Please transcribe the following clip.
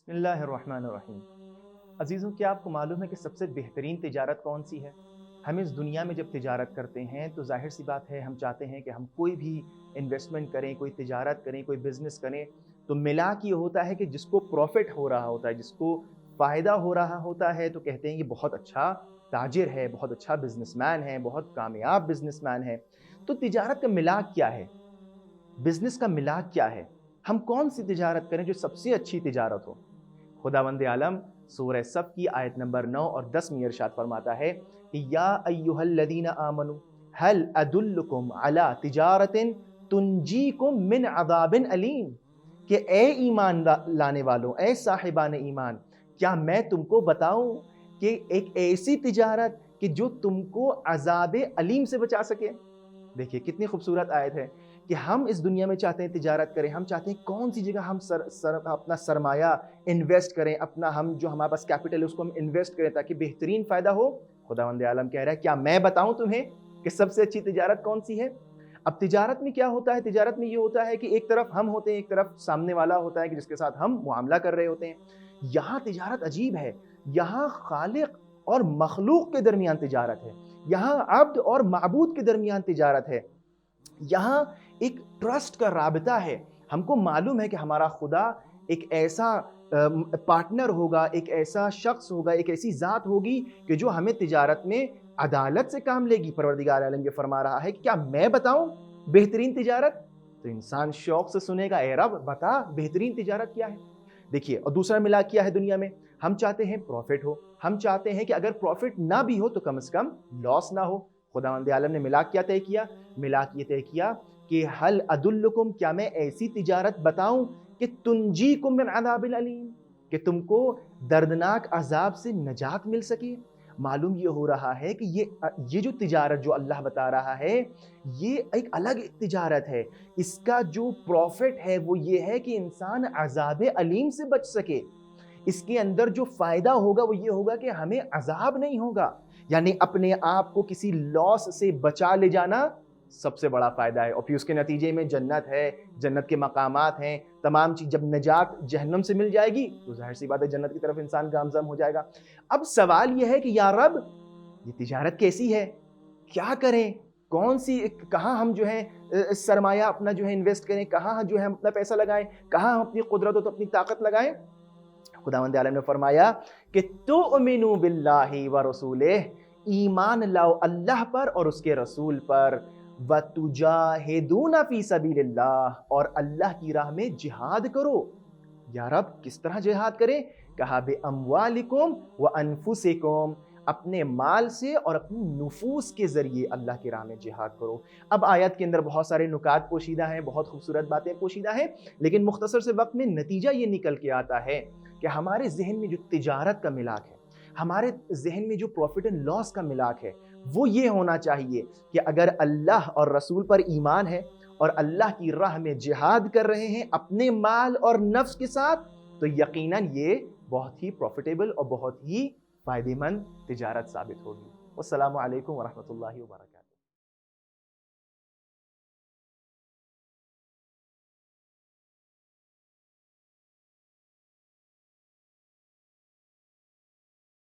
بسم اللہ الرحمن الرحیم۔ عزیزوں، کیا آپ کو معلوم ہے کہ سب سے بہترین تجارت کون سی ہے؟ ہم اس دنیا میں جب تجارت کرتے ہیں تو ظاہر سی بات ہے، ہم چاہتے ہیں کہ ہم کوئی بھی انویسٹمنٹ کریں، کوئی تجارت کریں، کوئی بزنس کریں تو ملا کے یہ ہوتا ہے کہ جس کو پروفٹ ہو رہا ہوتا ہے، جس کو فائدہ ہو رہا ہوتا ہے، تو کہتے ہیں یہ بہت اچھا تاجر ہے، بہت اچھا بزنس مین ہے، بہت کامیاب بزنس مین ہے۔ تو تجارت کا ملاک کیا ہے؟ بزنس کا ملاک کیا ہے؟ ہم کون سی تجارت کریں جو سب سے اچھی تجارت ہو؟ خداوند عالم سورہ صف کی آیت نمبر 9 اور 10 میں ارشاد فرماتا ہے کہ یا ایھا الذین آمنوا هل ادلکم علی تجارت تنجیکم من عذاب علیم، کہ اے ایمان لانے والوں، اے صاحبان ایمان، کیا میں تم کو بتاؤں کہ ایک ایسی تجارت کہ جو تم کو عذاب علیم سے بچا سکے؟ دیکھیے کتنی خوبصورت آیت ہے کہ ہم اس دنیا میں چاہتے ہیں تجارت کریں، ہم چاہتے ہیں کون سی جگہ ہم اپنا سرمایہ انویسٹ کریں، اپنا جو ہمارے پاس کیپٹل ہے اس کو ہم انویسٹ کریں تاکہ بہترین فائدہ ہو۔ خداوند عالم کہہ رہا ہے کیا میں بتاؤں تمہیں کہ سب سے اچھی تجارت کون سی ہے؟ اب تجارت میں کیا ہوتا ہے؟ تجارت میں یہ ہوتا ہے کہ ایک طرف ہم ہوتے ہیں، ایک طرف سامنے والا ہوتا ہے کہ جس کے ساتھ ہم معاملہ کر رہے ہوتے ہیں۔ یہاں تجارت عجیب ہے، یہاں خالق اور مخلوق کے درمیان تجارت ہے، یہاں عبد اور معبود کے درمیان تجارت ہے، یہاں ایک ٹرسٹ کا رابطہ ہے۔ ہم کو معلوم ہے کہ ہمارا خدا ایک ایسا پارٹنر ہوگا، ایک ایسا شخص ہوگا، ایک ایسی ذات ہوگی کہ جو ہمیں تجارت میں عدالت سے کام لے گی۔ پروردگار عالم یہ فرما رہا ہے کہ کیا میں بتاؤں بہترین تجارت؟ تو انسان شوق سے سنے گا، اے رب بتا بہترین تجارت کیا ہے۔ دیکھیے، اور دوسرا ملا کیا ہے دنیا میں؟ ہم چاہتے ہیں پروفٹ ہو، ہم چاہتے ہیں کہ اگر پروفٹ نہ بھی ہو تو کم از کم لاس نہ ہو۔ خداوند عالم نے ملاک کیا طے کیا؟ ملاک یہ طے کیا کہ ہل ادلکم، کیا میں ایسی تجارت بتاؤں کہ تنجیکم من عذاب علیم، کہ تم کو دردناک عذاب سے نجات مل سکے۔ معلوم یہ ہو رہا ہے کہ یہ جو تجارت جو اللہ بتا رہا ہے یہ ایک الگ تجارت ہے۔ اس کا جو پروفٹ ہے وہ یہ ہے کہ انسان عذاب علیم سے بچ سکے۔ اس کے اندر جو فائدہ ہوگا وہ یہ ہوگا کہ ہمیں عذاب نہیں ہوگا، یعنی اپنے آپ کو کسی لاس سے بچا لے جانا سب سے بڑا فائدہ ہے، اور پھر اس کے نتیجے میں جنت ہے، جنت کے مقامات ہیں، تمام چیز۔ جب نجات جہنم سے مل جائے گی تو ظاہر سی بات ہے جنت کی طرف انسان گامزن ہو جائے گا۔ اب سوال یہ ہے کہ یا رب یہ تجارت کیسی ہے، کیا کریں، کون سی، کہاں ہم جو ہے سرمایہ اپنا جو ہے انویسٹ کریں، کہاں جو ہے ہم اپنا پیسہ لگائیں، کہاں ہم اپنی قدرت اور اپنی طاقت لگائیں؟ خداوند عالم نے فرمایا کہ تؤمنوا باللہ ورسولہ، ایمان لاؤ اللہ پر اور اس کے رسول پر، وَتُجَاهِدُونَ فِي سَبِيلِ اللَّهِ، اور اللہ کی راہ میں جہاد کرو۔ یا رب کس طرح جہاد کریں؟ کہا بِأَمْوَالِكُمْ وَأَنفُسِكُمْ، اپنے مال سے اور اپنی نفوس کے ذریعے اللہ کی راہ میں جہاد کرو۔ اب آیت کے اندر بہت سارے نکات پوشیدہ ہیں، بہت خوبصورت باتیں پوشیدہ ہیں، لیکن مختصر سے وقت میں نتیجہ یہ نکل کے آتا ہے کہ ہمارے ذہن میں جو تجارت کا ملاک ہے، ہمارے ذہن میں جو پروفٹ اینڈ لاس کا ملاک ہے، وہ یہ ہونا چاہیے کہ اگر اللہ اور رسول پر ایمان ہے اور اللہ کی راہ میں جہاد کر رہے ہیں اپنے مال اور نفس کے ساتھ، تو یقیناً یہ بہت ہی پروفیٹیبل اور بہت ہی فائدہ مند تجارت ثابت ہوگی۔ والسلام علیکم ورحمۃ اللہ وبرکاتہ۔